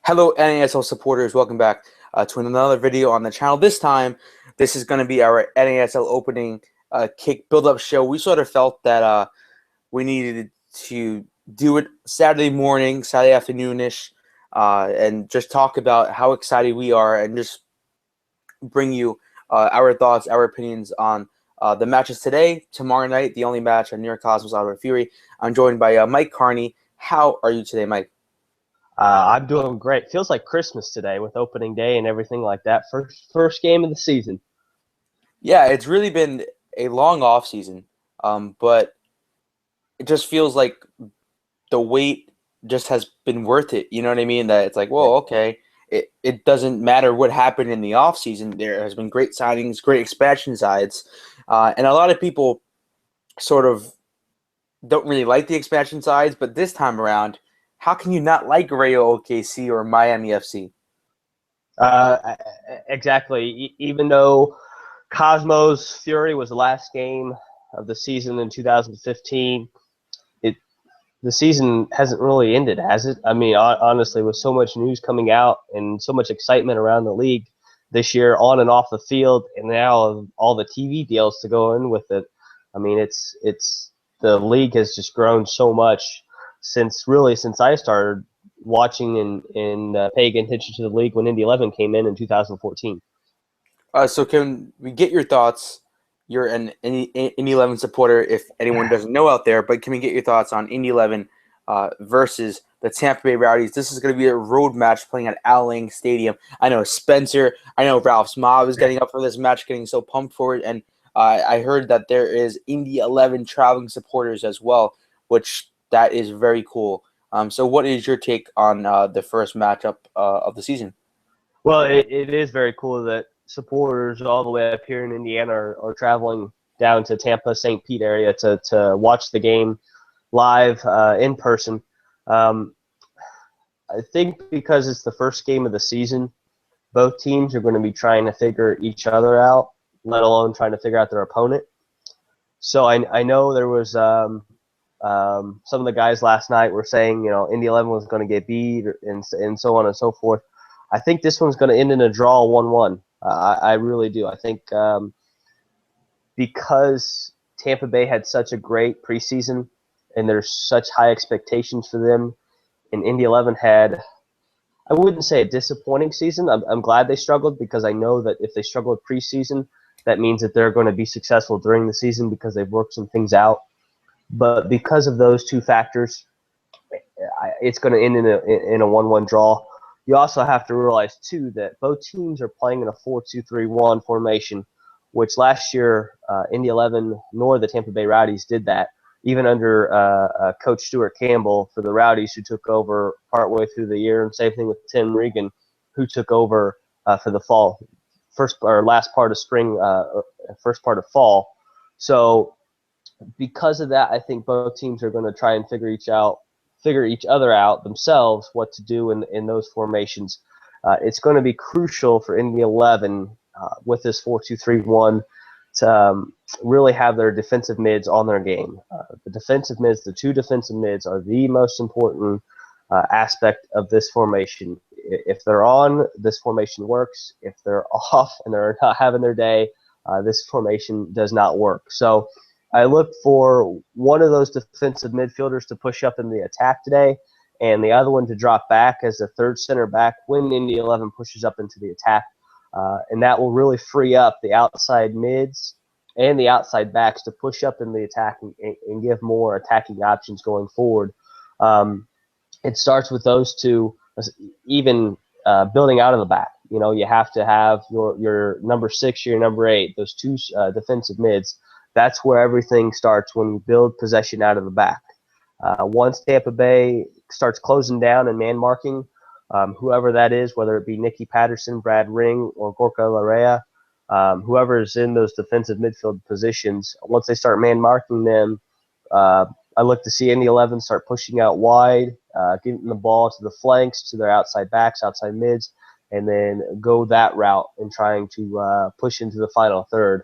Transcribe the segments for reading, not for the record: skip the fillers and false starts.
Hello, NASL supporters. Welcome back to another video on the channel. This time, this is going to be our NASL opening kick build-up show. We sort of felt that we needed to do it Saturday morning, Saturday afternoon-ish, and just talk about how excited we are and just bring you our thoughts, our opinions on the matches today, tomorrow night, the only match on New York Cosmos IUPUI. I'm joined by Mike Carney. How are you today, Mike? I'm doing great. Feels like Christmas today with opening day and everything like that. First game of the season. Yeah, it's really been a long off season, but it just feels like the wait just has been worth it. You know what I mean? That it's like, Yeah. well, okay, it doesn't matter what happened in the off season. There has been great signings, great expansion sides, and a lot of people sort of don't really like the expansion sides. But this time around, how can you not like Rayo OKC or Miami FC? Exactly. Even though Cosmos Fury was the last game of the season in 2015, the season hasn't really ended, has it? I mean, honestly, with so much news coming out and so much excitement around the league this year on and off the field, and now all the TV deals to go in with it. I mean, it's the league has just grown so much since I started watching and paying attention to the league when Indy 11 came in 2014. So can we get your thoughts? You're an Indy 11 supporter, if anyone doesn't know out there, but can we get your thoughts on Indy 11 versus the Tampa Bay Rowdies? This is going to be a road match playing at Al Lang Stadium. I know Spencer, I know Ralph's mom is getting up for this match, getting so pumped for it, and I heard that there is Indy 11 traveling supporters as well, which that is very cool. So what is your take on the first matchup of the season? Well, it is very cool that supporters all the way up here in Indiana are traveling down to Tampa, St. Pete area to watch the game live in person. Um, I think because it's the first game of the season, both teams are going to be trying to figure each other out, let alone trying to figure out their opponent. So I know there was some of the guys last night were saying, Indy 11 was going to get beat and so on and so forth. I think this one's going to end in a draw 1-1. I really do. I think because Tampa Bay had such a great preseason and there's such high expectations for them, and Indy 11 had, I wouldn't say a disappointing season. I'm glad they struggled because I know that if they struggled preseason, that means that they're going to be successful during the season because they've worked some things out. But because of those two factors, it's going to end in a 1-1 draw. You also have to realize, too, that both teams are playing in a 4-2-3-1 formation, which last year Indy 11 nor the Tampa Bay Rowdies did that, even under Coach Stuart Campbell for the Rowdies, who took over partway through the year, and same thing with Tim Regan, who took over for the fall, last part of spring, first part of fall. So because of that, I think both teams are going to try and figure each other out themselves what to do in those formations. It's going to be crucial for Indy 11 with this 4-2-3-1 to really have their defensive mids on their game. The two defensive mids are the most important aspect of this formation. If they're on, this formation works. If they're off and they're not having their day, this formation does not work. So I look for one of those defensive midfielders to push up in the attack today, and the other one to drop back as a third center back when Indy 11 pushes up into the attack. And that will really free up the outside mids and the outside backs to push up in the attack and give more attacking options going forward. It starts with those two, even building out of the back. You have to have your number 6, your number 8, those two defensive mids. That's where everything starts when you build possession out of the back. Once Tampa Bay starts closing down and man marking, whoever that is, whether it be Nicky Patterson, Brad Ring, or Gorka Larea, whoever is in those defensive midfield positions, once they start man marking them, I look to see Indy 11 start pushing out wide, getting the ball to the flanks, to their outside backs, outside mids, and then go that route and trying to push into the final third.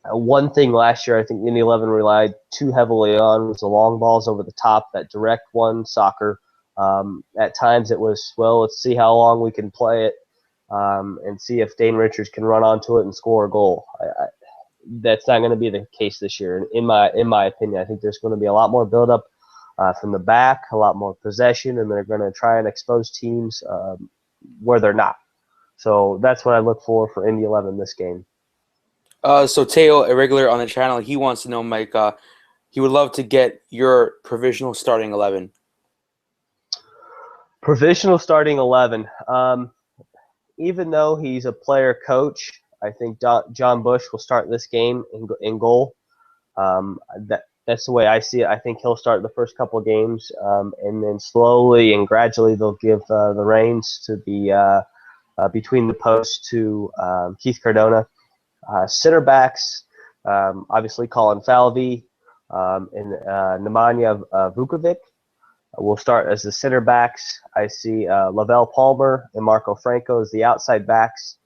One thing last year I think Indy 11 relied too heavily on was the long balls over the top, that direct one soccer, At times it was, well, let's see how long we can play it and see if Dane Richards can run onto it and score a goal. That's not going to be the case this year, in my opinion. I think there's going to be a lot more buildup from the back, a lot more possession, and they're going to try and expose teams where they're not. So that's what I look for Indy 11 this game. So Teo, a regular on the channel, he wants to know, Mike, he would love to get your provisional starting 11. Provisional starting 11. Even though he's a player coach, I think John Bush will start this game in goal. That's the way I see it. I think he'll start the first couple of games, and then slowly and gradually they'll give the reins to the between the posts to Keith Cardona. Center backs, obviously Colin Falvey and Nemanja Vukovic will start as the center backs. I see Lavelle Palmer and Marco Franco as the outside backs.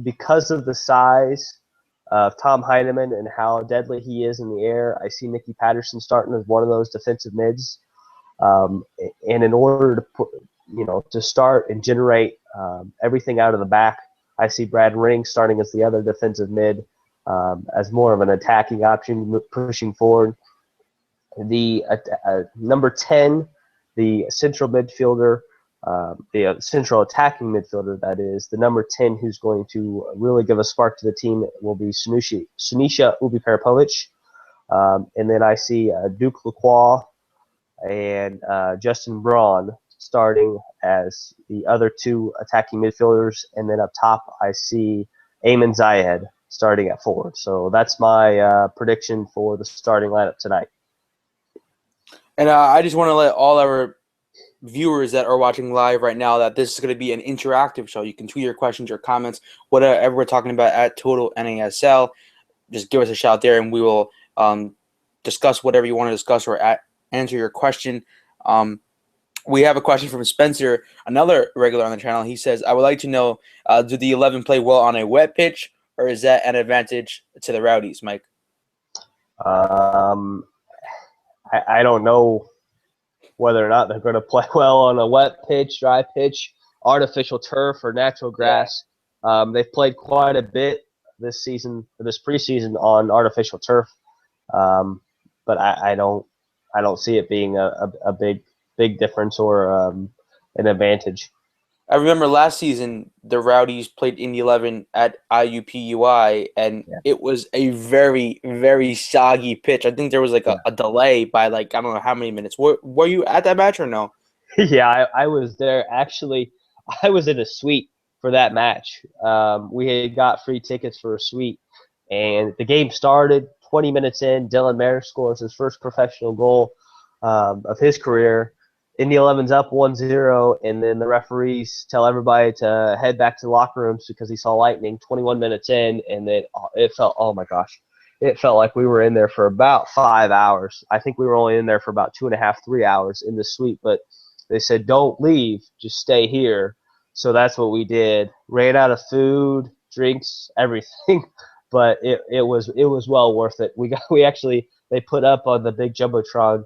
Because of the size of Tom Heineman and how deadly he is in the air, I see Nicky Patterson starting as one of those defensive mids. And in order to put, to start and generate everything out of the back, I see Brad Ring starting as the other defensive mid, as more of an attacking option, pushing forward. The number 10, the central midfielder, the central attacking midfielder, that is, the number 10 who's going to really give a spark to the team will be Sunisha Ubi-Parapovic. And then I see Duke Lacroix and Justin Braun starting as the other two attacking midfielders. And then up top, I see Ayman Zayed starting at forward. So that's my prediction for the starting lineup tonight. And I just want to let all our viewers that are watching live right now that this is going to be an interactive show. You can tweet your questions, your comments, whatever we're talking about at Total NASL. Just give us a shout there, and we will discuss whatever you want to discuss or answer your question. We have a question from Spencer, another regular on the channel. He says, I would like to know, do the 11 play well on a wet pitch, or is that an advantage to the Rowdies, Mike? I don't know whether or not they're going to play well on a wet pitch, dry pitch, artificial turf, or natural grass. Yeah. They've played quite a bit this season, this preseason, on artificial turf, but I don't see it being a big difference or an advantage. I remember last season the Rowdies played Indy 11 at IUPUI, and it was a very, very soggy pitch. I think there was like a delay by I don't know how many minutes. Were you at that match or no? Yeah, I was there. Actually, I was in a suite for that match. We had got free tickets for a suite, and the game started. 20 minutes in, Dylan Mayer scores his first professional goal of his career. Indy 11's up 1-0, and then the referees tell everybody to head back to the locker rooms because he saw lightning 21 minutes in, and then it felt, oh my gosh, it felt like we were in there for about 5 hours. I think we were only in there for about 2.5, 3 hours in the suite, but they said, don't leave, just stay here. So that's what we did. Ran out of food, drinks, everything, but it was well worth it. They put up on the big jumbotron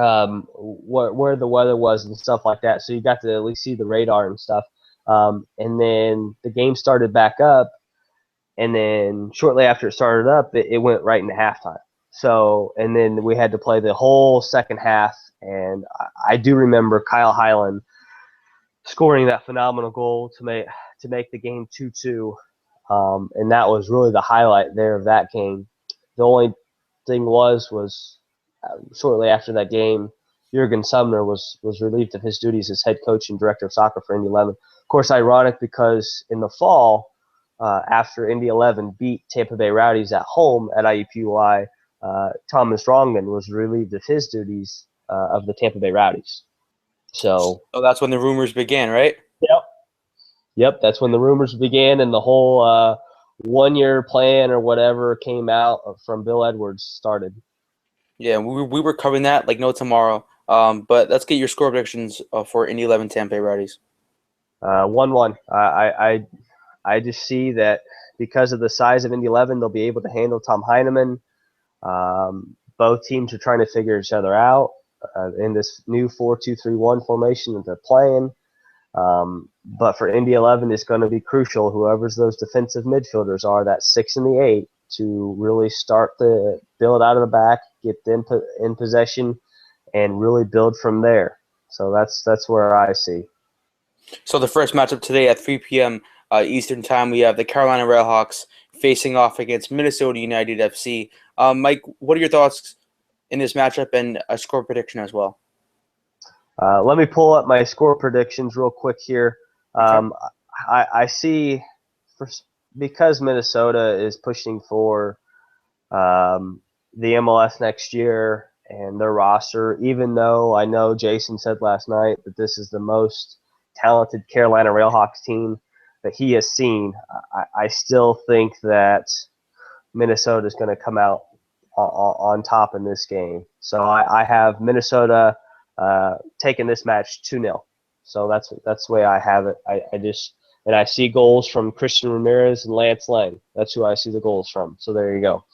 where the weather was and stuff like that, so you got to at least see the radar and stuff. And then the game started back up, and then shortly after it started up, it went right into halftime. So, and then we had to play the whole second half, and I do remember Kyle Hyland scoring that phenomenal goal to make the game 2-2, and that was really the highlight there of that game. The only thing was shortly after that game, Jurgen Sumner was relieved of his duties as head coach and director of soccer for Indy 11. Of course, ironic because in the fall, after Indy 11 beat Tampa Bay Rowdies at home at IUPUI, Thomas Strongman was relieved of his duties of the Tampa Bay Rowdies. So that's when the rumors began, right? Yep, that's when the rumors began, and the whole one-year plan or whatever came out from Bill Edwards started. Yeah, we were covering that like no tomorrow. But let's get your score predictions for Indy 11 Tampa Bay Rowdies. 1-1. I just see that because of the size of Indy 11, they'll be able to handle Tom Heineman. Both teams are trying to figure each other out. in this new 4-2-3-1 formation that they're playing. But for Indy 11, it's going to be crucial, whoever's those defensive midfielders are, that 6 and the 8, to really start the build out of the back, get them in possession, and really build from there. So that's where I see. So the first matchup today at 3 p.m. Eastern Time, we have the Carolina RailHawks facing off against Minnesota United FC. Mike, what are your thoughts in this matchup and a score prediction as well? Let me pull up my score predictions real quick here. Okay. I see, because Minnesota is pushing for the MLS next year and their roster, even though I know Jason said last night that this is the most talented Carolina RailHawks team that he has seen, I still think that Minnesota is going to come out on top in this game. So I have Minnesota taking this match 2-0. So that's the way I have it. I see goals from Christian Ramirez and Lance Lang. That's who I see the goals from. So there you go.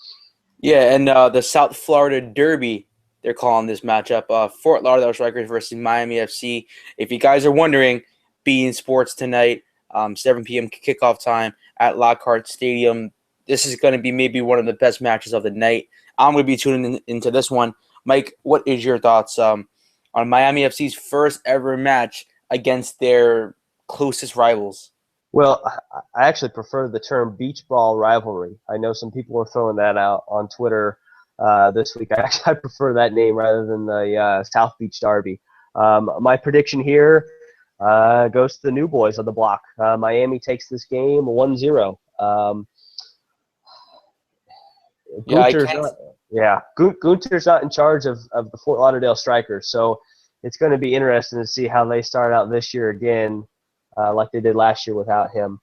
Yeah, and the South Florida Derby, they're calling this matchup. Fort Lauderdale Strikers versus Miami FC. If you guys are wondering, beIN Sports tonight, 7 p.m. kickoff time at Lockhart Stadium. This is going to be maybe one of the best matches of the night. I'm going to be tuning into this one. Mike, what is your thoughts on Miami FC's first ever match against their closest rivals? Well, I actually prefer the term beach brawl rivalry. I know some people are throwing that out on Twitter this week. I prefer that name rather than the South Beach Derby. My prediction here goes to the new boys on the block. Miami takes this game 1-0. Gunter's not in charge of the Fort Lauderdale Strikers, so it's going to be interesting to see how they start out this year again, like they did last year without him.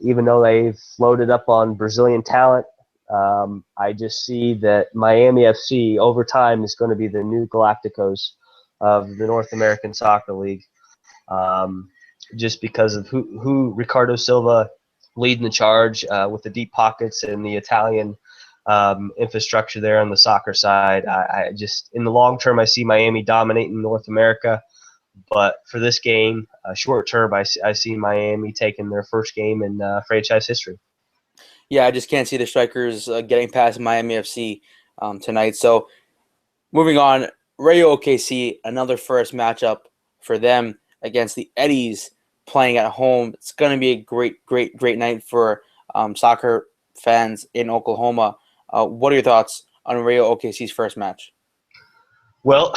Even though they've loaded up on Brazilian talent, I just see that Miami FC over time is going to be the new Galacticos of the North American Soccer League, just because of who Ricardo Silva leading the charge with the deep pockets and the Italian infrastructure there on the soccer side. I just, in the long term, I see Miami dominating North America. But for this game, short term, I see Miami taking their first game in franchise history. Yeah, I just can't see the Strikers getting past Miami FC tonight. So moving on, Rayo OKC, another first matchup for them against the Eddies playing at home. It's going to be a great night for soccer fans in Oklahoma. What are your thoughts on Rayo OKC's first match? Well,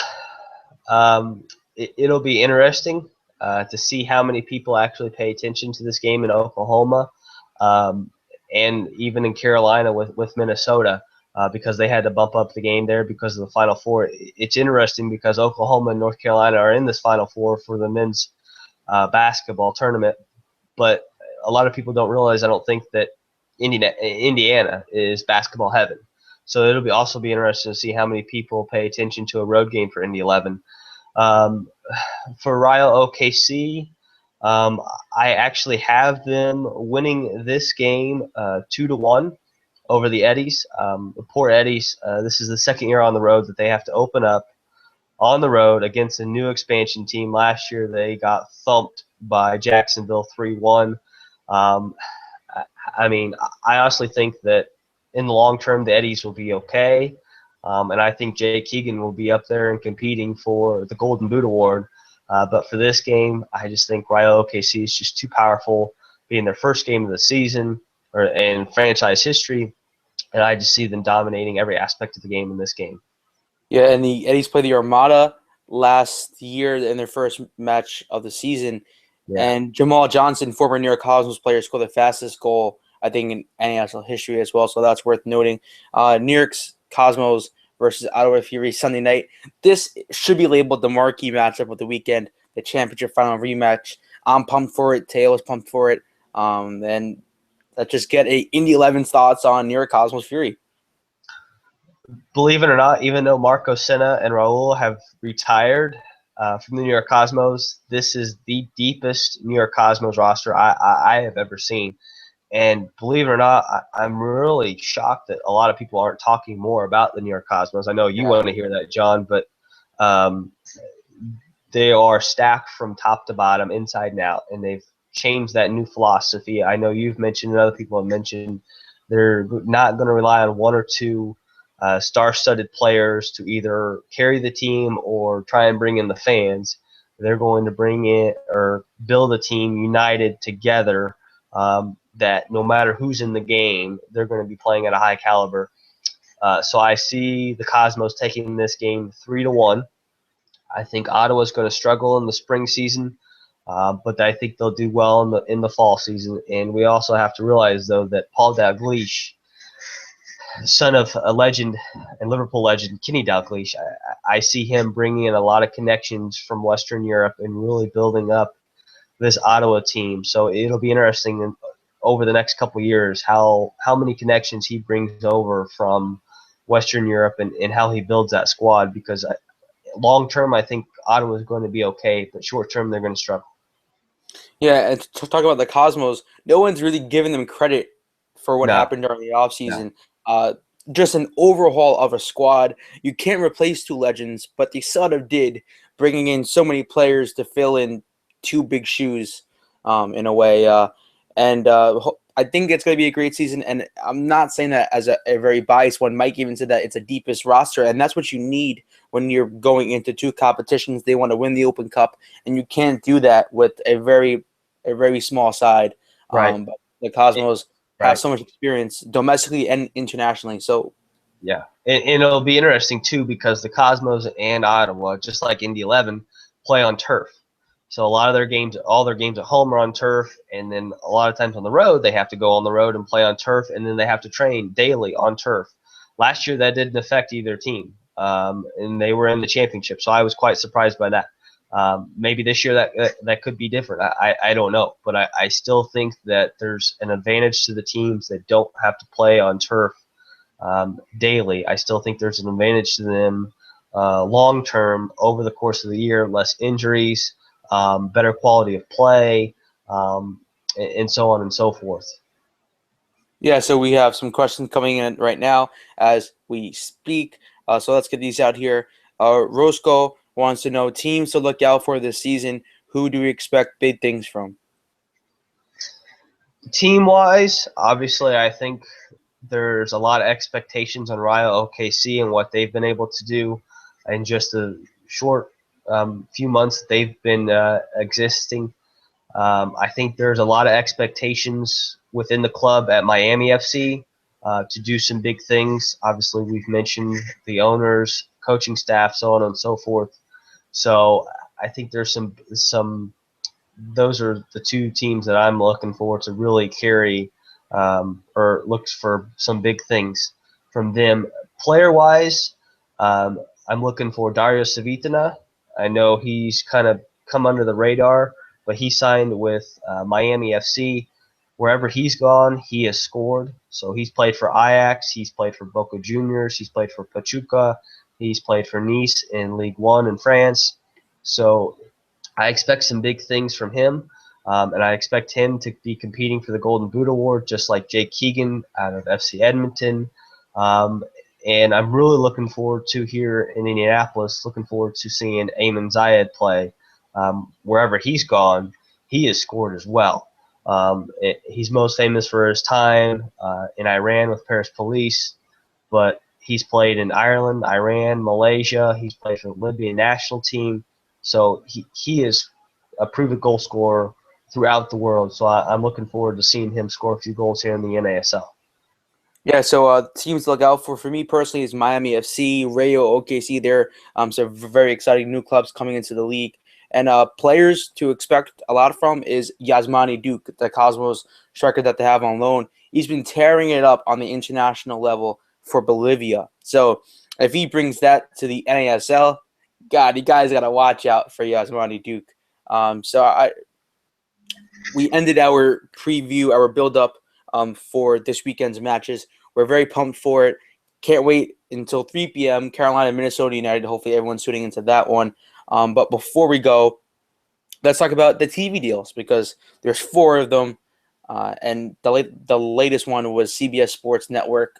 it'll be interesting to see how many people actually pay attention to this game in Oklahoma, and even in Carolina with Minnesota, because they had to bump up the game there because of the Final Four. It's interesting because Oklahoma and North Carolina are in this Final Four for the men's basketball tournament, but a lot of people don't realize, I don't think, that Indiana is basketball heaven. So it'll also be interesting to see how many people pay attention to a road game for Indy 11. For Rayo OKC, I actually have them winning this game 2-1 over the Eddies. The poor Eddies, this is the second year on the road that they have to open up on the road against a new expansion team. Last year they got thumped by Jacksonville 3-1. I mean, I honestly think that in the long term the Eddies will be okay. And I think Jay Keegan will be up there and competing for the Golden Boot Award. But for this game, I just think Rayo OKC is just too powerful, being their first game of the season or in franchise history. And I just see them dominating every aspect of the game in this game. Yeah, and the Eddies played the Armada last year in their first match of the season. Yeah. And Jamal Johnson, former New York Cosmos player, scored the fastest goal, I think, in NASL history as well. So that's worth noting. New York's Cosmos versus Ottawa Fury Sunday night. This should be labeled the marquee matchup of the weekend, the championship final rematch. I'm pumped for it. Teo is pumped for it. And let's just get Indy 11's thoughts on New York Cosmos Fury. Believe it or not, even though Marco Senna and Raul have retired from the New York Cosmos, this is the deepest New York Cosmos roster I have ever seen. And believe it or not, I'm really shocked that a lot of people aren't talking more about the New York Cosmos. I know you want to hear that, John, but Um, they are stacked from top to bottom, inside and out, and they've changed that new philosophy. I know you've mentioned and other people have mentioned they're not going to rely on one or two star-studded players to either carry the team or try and bring in the fans. They're going to bring in or build a team united together, that no matter who's in the game, they're going to be playing at a high caliber. So I see the Cosmos taking this game 3-1. I think Ottawa's going to struggle in the spring season, but I think they'll do well in the fall season. And we also have to realize, though, that Paul Dalglish, son of a legend and Liverpool legend, Kenny Dalglish, I see him bringing in a lot of connections from Western Europe and really building up this Ottawa team. So it'll be interesting over the next couple of years how many connections he brings over from Western Europe and how he builds that squad, because long term, I think Ottawa is going to be okay, but short term, they're going to struggle. Yeah, and to talk about the Cosmos, no one's really given them credit for what No, happened during the no. offseason. Just an overhaul of a squad. You can't replace two legends, but they sort of did, bringing in so many players to fill in two big shoes, in a way. I think it's going to be a great season, and I'm not saying that as a very biased one. Mike even said that it's a deepest roster, and that's what you need when you're going into two competitions. They want to win the Open Cup, and you can't do that with a very small side. Right. But the Cosmos have Right. so much experience domestically and internationally. So Yeah. And it'll be interesting, too, because the Cosmos and Ottawa, just like Indy 11, play on turf. So a lot of their games, all their games at home are on turf, and then a lot of times on the road, they have to go on the road and play on turf, and then they have to train daily on turf. Last year, that didn't affect either team, and they were in the championship, so I was quite surprised by that. Maybe this year that could be different. I don't know, but I still think that there's an advantage to the teams that don't have to play on turf daily. I still think there's an advantage to them long term over the course of the year, less injuries, better quality of play, and so on and so forth. yeah, so we have some questions coming in right now as we speak. So let's get these out here. Roscoe wants to know teams to look out for this season. Who do we expect big things from? Team wise, obviously, I think there's a lot of expectations on RailHawks and what they've been able to do in just a short few months that they've been existing. I think there's a lot of expectations within the club at Miami FC to do some big things. Obviously, we've mentioned the owners, coaching staff, so on and so forth. So I think there's some. Those are the two teams that I'm looking for to really carry or looks for some big things from them. Player-wise, I'm looking for Dario Savitana. I know he's kind of come under the radar, but he signed with Miami FC. Wherever he's gone, he has scored. So he's played for Ajax, he's played for Boca Juniors, he's played for Pachuca, he's played for Nice in Ligue 1 in France. So I expect some big things from him, and I expect him to be competing for the Golden Boot Award, just like Jake Keegan out of FC Edmonton. And I'm really looking forward to here in Indianapolis, looking forward to seeing Ayman Zayed play. Wherever he's gone, he has scored as well. He's most famous for his time in Iran with Paris Police, but he's played in Ireland, Iran, Malaysia. He's played for the Libyan national team. So he is a proven goal scorer throughout the world. So I'm looking forward to seeing him score a few goals here in the NASL. Yeah, so teams to look out for me personally is Miami FC, Rayo OKC. They're some very exciting new clubs coming into the league. And players to expect a lot from is Yasmani Duke, the Cosmos striker that they have on loan. He's been tearing it up on the international level for Bolivia. So if he brings that to the NASL, God, you guys got to watch out for Yasmani Duke. We ended our preview, our build-up for this weekend's matches. We're very pumped for it. Can't wait until 3 p.m. Carolina, Minnesota United. Hopefully everyone's tuning into that one. But before we go, let's talk about the TV deals because there's 4 of them. And the latest one was CBS Sports Network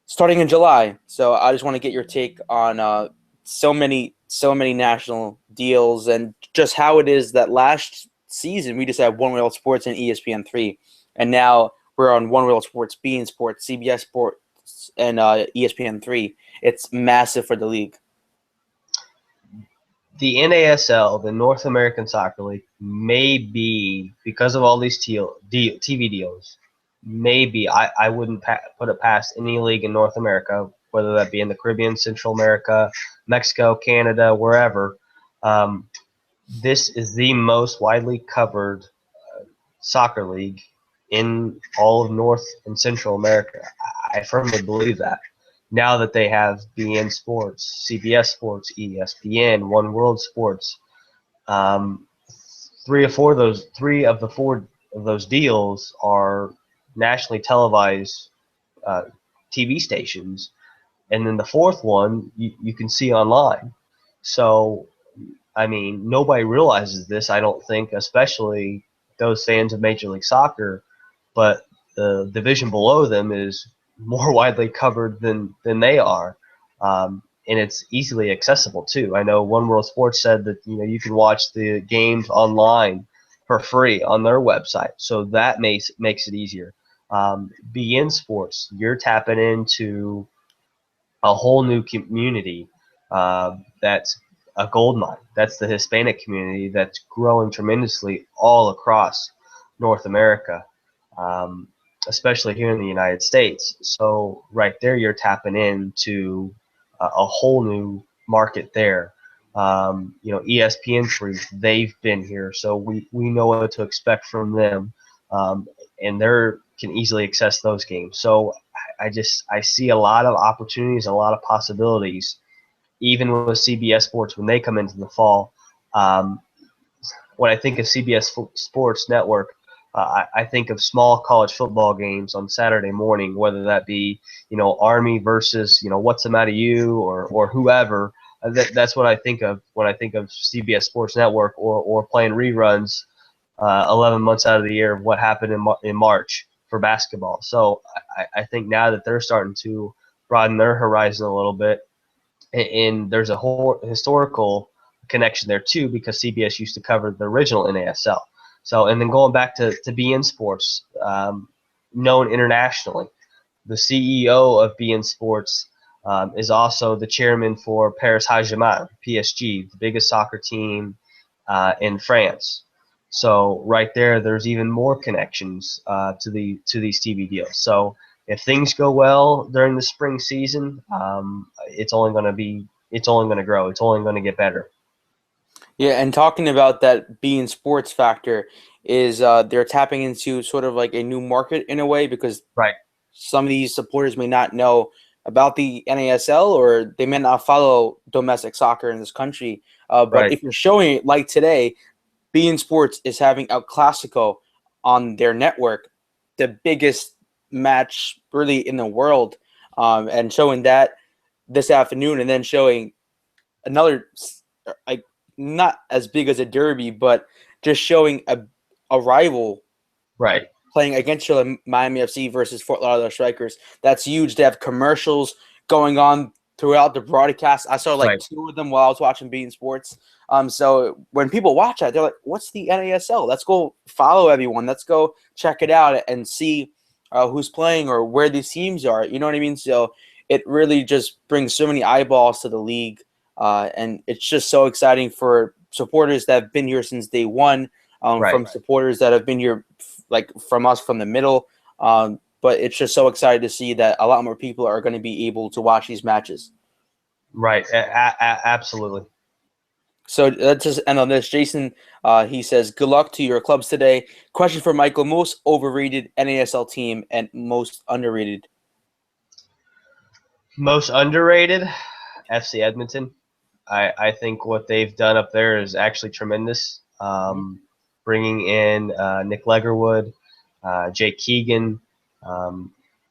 starting in July. So I just want to get your take on so many national deals, and just how it is that last season we just had One World Sports and ESPN3, and now we're on One World Sports, beIN Sports, CBS Sports, and ESPN3. It's massive for the league. The NASL, the North American Soccer League, may be, because of all these TV deals, maybe I wouldn't put it past any league in North America, whether that be in the Caribbean, Central America, Mexico, Canada, wherever. This is the most widely covered soccer league in all of North and Central America. I firmly believe that. Now that they have beIN Sports, CBS Sports, ESPN, One World Sports, three of the four of those deals are nationally televised TV stations, and then the fourth one you can see online. So, I mean, nobody realizes this, I don't think, especially those fans of Major League Soccer, but the division below them is more widely covered than they are, and it's easily accessible too. I know One World Sports said that you can watch the games online for free on their website, so that makes it easier. beIN Sports, you're tapping into a whole new community that's a gold mine. That's the Hispanic community that's growing tremendously all across North America, especially here in the United States. So right there, you're tapping into a whole new market there. ESPN3, they've been here, so we know what to expect from them, and they can easily access those games. So I see a lot of opportunities, a lot of possibilities, even with CBS Sports when they come into the fall. When I think of CBS Sports Network, I think of small college football games on Saturday morning, whether that be Army versus What's the Matter You or whoever. That's what I think of when I think of CBS Sports Network, or playing reruns 11 months out of the year of what happened in March for basketball. So I think now that they're starting to broaden their horizon a little bit, and there's a whole historical connection there too, because CBS used to cover the original NASL. So, and then going back to beIN Sports, known internationally, the CEO of beIN Sports is also the chairman for Paris Saint-Germain, PSG, the biggest soccer team in France. So right there's even more connections to these TV deals. So if things go well during the spring season, it's only going to grow. It's only going to get better. Yeah, and talking about that beIN Sports factor is they're tapping into sort of like a new market in a way, because Right. some of these supporters may not know about the NASL, or they may not follow domestic soccer in this country. But Right. if you're showing it like today, beIN Sports is having El Clasico on their network, the biggest match really in the world, and showing that this afternoon, and then showing another, like, not as big as a derby, but just showing a rival Right. playing against each other, Miami FC versus Fort Lauderdale Strikers. That's huge. They have commercials going on throughout the broadcast. I saw like Right. 2 of them while I was watching beIN Sports. So when people watch that, they're like, "What's the NASL? Let's go follow everyone. Let's go check it out and see who's playing or where these teams are." You know what I mean? So it really just brings so many eyeballs to the league, and it's just so exciting for supporters that have been here since day one, from supporters that have been here like from us from the middle. But it's just so exciting to see that a lot more people are going to be able to watch these matches. Right. Absolutely. So let's just end on this. Jason, he says, good luck to your clubs today. Question for Michael: most overrated NASL team and most underrated? Most underrated, FC Edmonton. I think what they've done up there is actually tremendous. Bringing in Nick Leggerwood, Jake Keegan,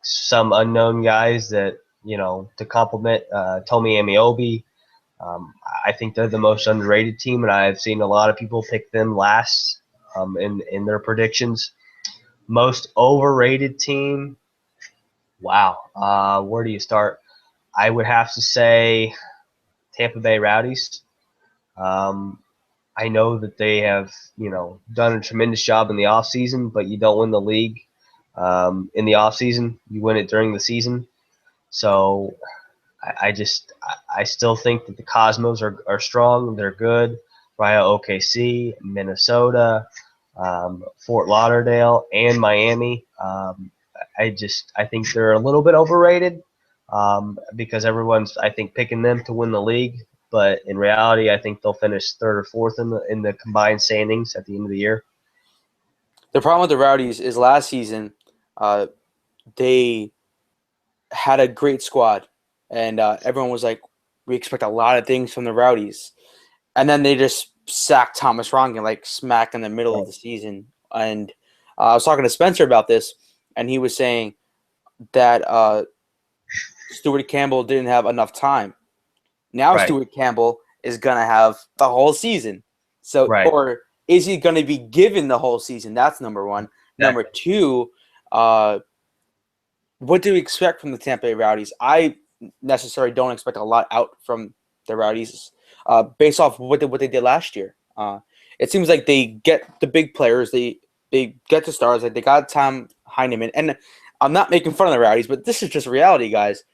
some unknown guys that, to complement Tomi Amiobi. I think they're the most underrated team, and I've seen a lot of people pick them last in their predictions. Most overrated team, wow. Where do you start? I would have to say Tampa Bay Rowdies. I know that they have, done a tremendous job in the offseason, but you don't win the league in the offseason. You win it during the season. So I still think that the Cosmos are strong. They're good. Via OKC, Minnesota, Fort Lauderdale, and Miami. I think they're a little bit overrated because everyone's, I think, picking them to win the league. But in reality, I think they'll finish third or fourth in the combined standings at the end of the year. The problem with the Rowdies is last season they had a great squad, and everyone was like, we expect a lot of things from the Rowdies. And then they just sacked Thomas Ronkin like smack in the middle of the season. And I was talking to Spencer about this, and he was saying that Stuart Campbell didn't have enough time. Now Stuart Campbell is going to have the whole season. So, or is he going to be given the whole season? That's number one. Number two, what do we expect from the Tampa Bay Rowdies? I necessarily don't expect a lot out from the Rowdies based off what they did last year. It seems like they get the big players. They get the stars. Like they got Tom Heineman. And I'm not making fun of the Rowdies, but this is just reality, guys.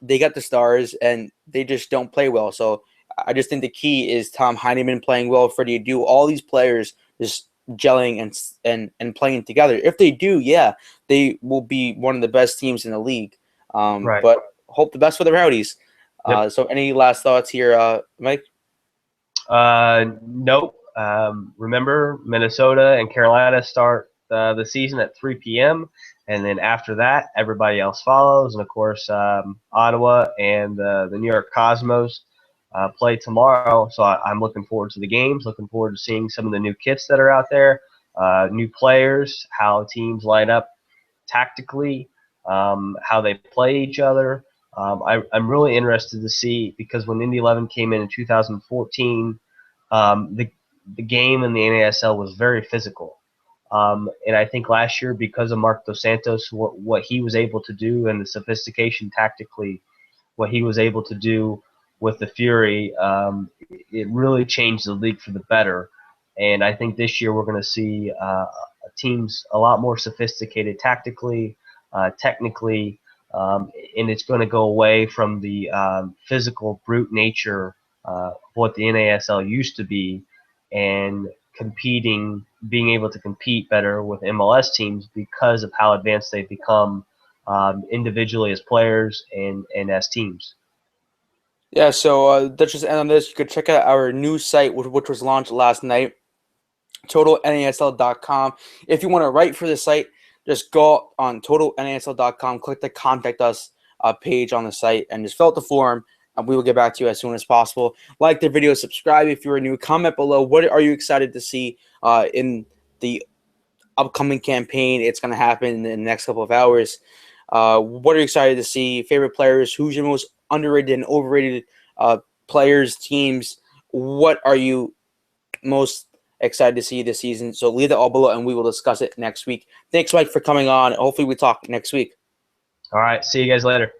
They got the stars, and they just don't play well. So I just think the key is Tom Heineman playing well, Freddie Adu, all these players just gelling and playing together. If they do, yeah, they will be one of the best teams in the league. But hope the best for the Rowdies. So any last thoughts here, Mike? Nope. Remember, Minnesota and Carolina start the season at 3 p.m., and then after that, everybody else follows. And, of course, Ottawa and the New York Cosmos play tomorrow. So I'm looking forward to the games, looking forward to seeing some of the new kits that are out there, new players, how teams line up tactically, how they play each other. I'm really interested to see, because when Indy 11 came in 2014, the game in the NASL was very physical. And I think last year, because of Marc Dos Santos, what he was able to do and the sophistication tactically, what he was able to do with the Fury, it really changed the league for the better. And I think this year we're going to see teams a lot more sophisticated tactically, technically, and it's going to go away from the physical brute nature of what the NASL used to be, and being able to compete better with MLS teams because of how advanced they've become individually as players and as teams. Yeah, so let's just end on this. You could check out our new site, which was launched last night, TotalNASL.com. If you want to write for the site, just go on TotalNASL.com, click the Contact Us page on the site, and just fill out the form, and we will get back to you as soon as possible. Like the video, subscribe if you're new, comment below. What are you excited to see in the upcoming campaign? It's going to happen in the next couple of hours. What are you excited to see? Favorite players? Who's your most underrated and overrated players, teams? What are you most excited to see this season? So leave that all below, and we will discuss it next week. Thanks, Mike, for coming on. Hopefully we talk next week. All right. See you guys later.